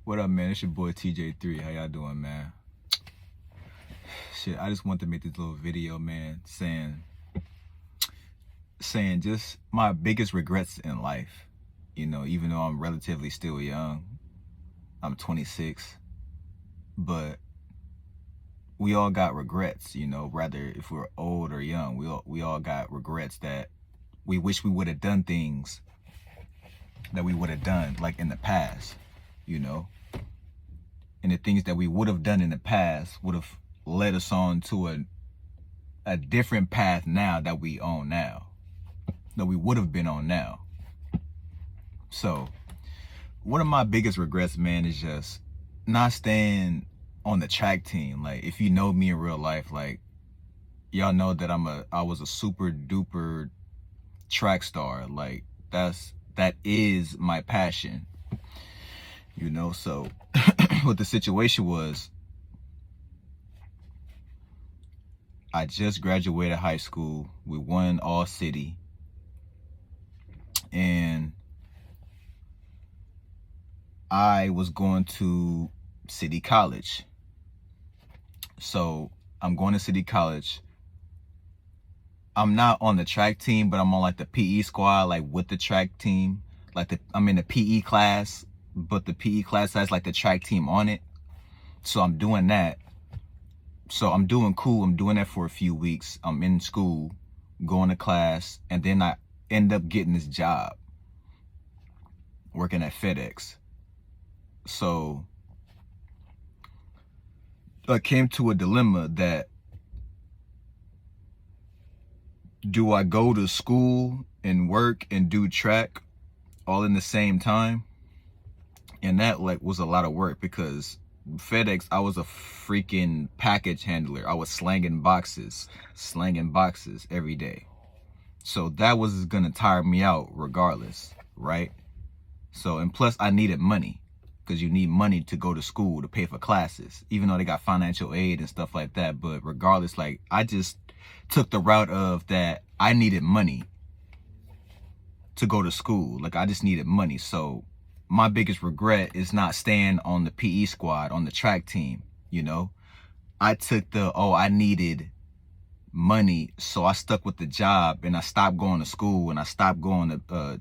What up, man? It's your boy TJ3. How y'all doing, man? Shit, I just wanted to make this little video, man, saying just my biggest regrets in life. You know, even though I'm relatively still young, I'm 26, but we all got regrets, you know, rather if we're old or young, we all got regrets that we wish we would have done things that we would have done like in the past, you know. And the things that we would have done in the past would have led us on to a different path now that we own now, that we would have been on now. So one of my biggest regrets, man, is just not staying on the track team. Like, if you know me in real life, like, y'all know that I was a super duper track star. Like, that is my passion, you know. So what the situation was, I just graduated high school. We won all city, and I was going to City College. So I'm going to City College. I'm not on the track team, but I'm on like the PE squad, like with the track team. Like I'm in the PE class, but the PE class has like the track team on it. So I'm doing that. So I'm doing cool. I'm doing that for a few weeks. I'm in school, going to class, and then I end up getting this job working at FedEx. So I came to a dilemma that, do I go to school and work and do track all in the same time? And that like was a lot of work, because FedEx, I was a freaking package handler. I was slanging boxes every day. So that was gonna tire me out regardless, right? So, and plus I needed money, because you need money to go to school to pay for classes, even though they got financial aid and stuff like that. But regardless, like, I just took the route of that I needed money to go to school. Like, I just needed money. So my biggest regret is not staying on the PE squad, on the track team, you know. I took I needed money, so I stuck with the job, and I stopped going to school, and I stopped going to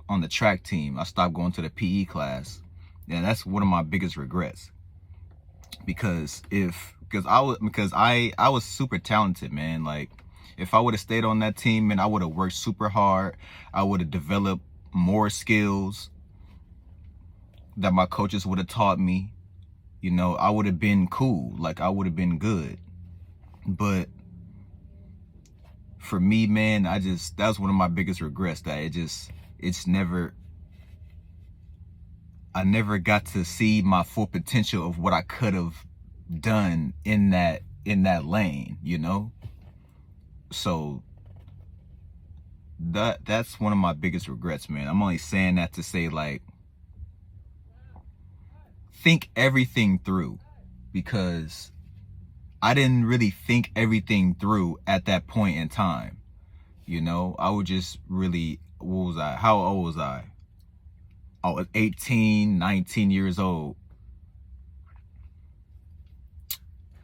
on the track team. I stopped going to the PE class. And that's one of my biggest regrets, because I was super talented, man. Like, if I would have stayed on that team, man, I would have worked super hard. I would have developed more skills that my coaches would have taught me. You know, I would have been cool. Like, I would have been good. But for me, man, that was one of my biggest regrets, that I never got to see my full potential of what I could have done in that lane, you know? So that's one of my biggest regrets, man. I'm only saying that to say, like, think everything through, because I didn't really think everything through at that point in time. You know, I would just really, how old was I? I was 18, 19 years old.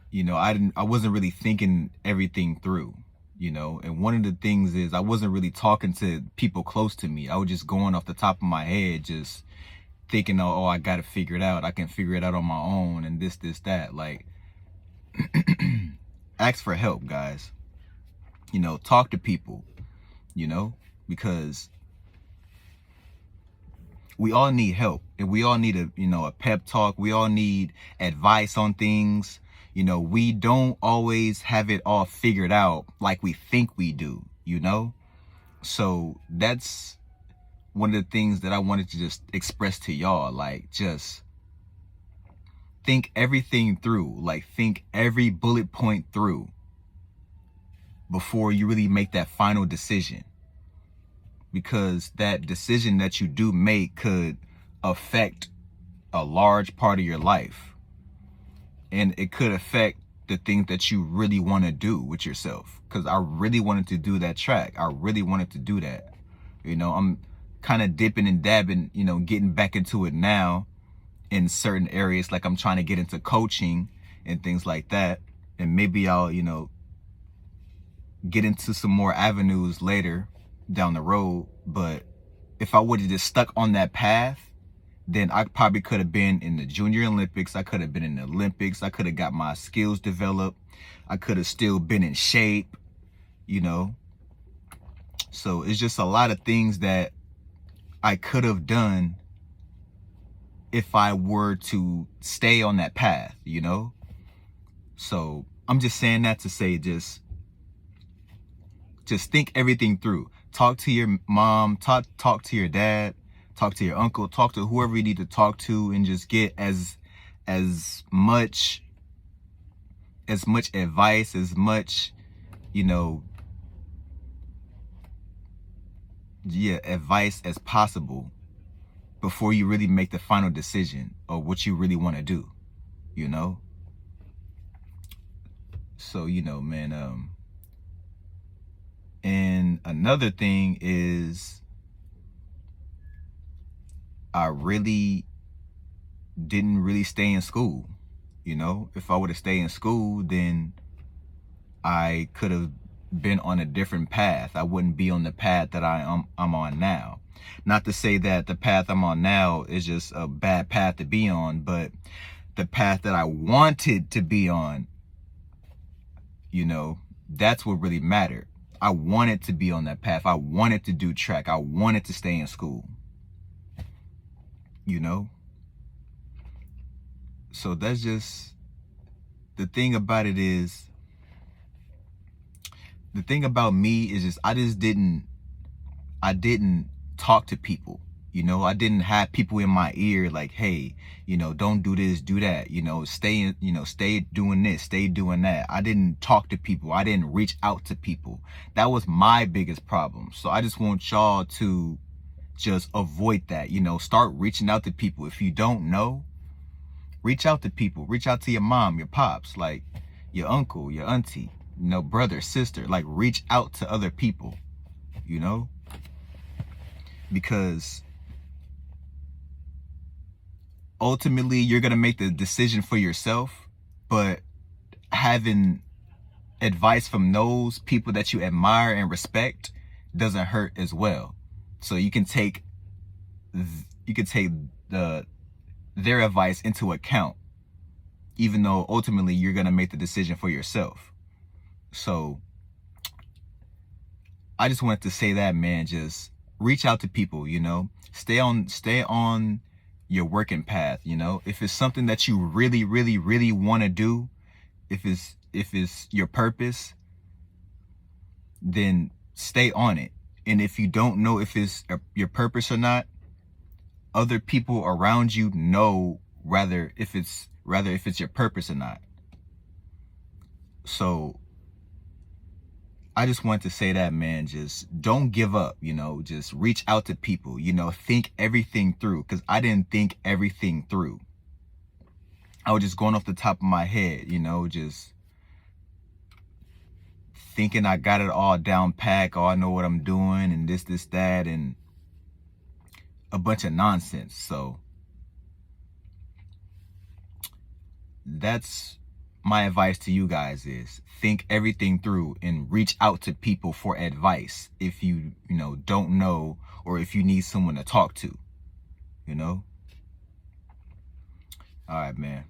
You know, I wasn't really thinking everything through, you know. And one of the things is, I wasn't really talking to people close to me. I was just going off the top of my head, just thinking, oh, I got to figure it out. I can figure it out on my own, and this, that. Like, ask for help, guys. You know, talk to people, you know, because we all need help, and we all need a pep talk. We all need advice on things. You know, we don't always have it all figured out like we think we do, you know? So that's one of the things that I wanted to just express to y'all. Like, just think everything through. Like, think every bullet point through before you really make that final decision. Because that decision that you do make could affect a large part of your life. And it could affect the things that you really want to do with yourself. Because I really wanted to do that track. I really wanted to do that. You know, I'm kind of dipping and dabbing, you know, getting back into it now. in certain areas, like I'm trying to get into coaching and things like that. And maybe I'll, you know, get into some more avenues later down the road. But if I would have just stuck on that path, then I probably could have been in the Junior Olympics. I could have been in the Olympics. I could have got my skills developed. I could have still been in shape, you know. So it's just a lot of things that I could have done if I were to stay on that path, you know. So I'm just saying that to say, just think everything through. Talk to your mom, talk to your dad, talk to your uncle, talk to whoever you need to talk to, and just get as much advice, as much, you know, advice as possible before you really make the final decision of what you really want to do, you know. So, you know, man, and another thing is, I really didn't really stay in school. You know, if I would have stayed in school, then I could have been on a different path. I wouldn't be on the path that I'm on now. Not to say that the path I'm on now is just a bad path to be on, but the path that I wanted to be on, you know, that's what really mattered. I wanted to be on that path. I wanted to do track. I wanted to stay in school, you know. So that's just, the thing about it is, the thing about me is just, I didn't talk to people, you know. I didn't have people in my ear like, hey, you know, don't do this, do that, you know, stay doing this, stay doing that. I didn't talk to people. I didn't reach out to people. That was my biggest problem. So I just want y'all to just avoid that, you know. Start reaching out to people. If you don't know, reach out to people. Reach out to your mom, your pops, like your uncle, your auntie, you know, brother, sister. Like, reach out to other people, you know, because ultimately you're going to make the decision for yourself, but having advice from those people that you admire and respect doesn't hurt as well. So you can take their advice into account, even though ultimately you're going to make the decision for yourself. So I just wanted to say that, man, just reach out to people, you know, stay on your working path, you know. If it's something that you really, really, really want to do, if it's your purpose, then stay on it. And if you don't know if it's your purpose or not, other people around you know rather if it's your purpose or not. So I just want to say that, man, just don't give up, you know. Just reach out to people, you know. Think everything through, because I didn't think everything through. I was just going off the top of my head, you know, just thinking I got it all down pat, oh, I know what I'm doing, and this, that, and a bunch of nonsense. So that's my advice to you guys, is think everything through and reach out to people for advice if you know, don't know, or if you need someone to talk to, you know. All right, man.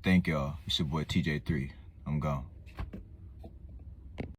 Thank y'all. It's your boy TJ3. I'm gone.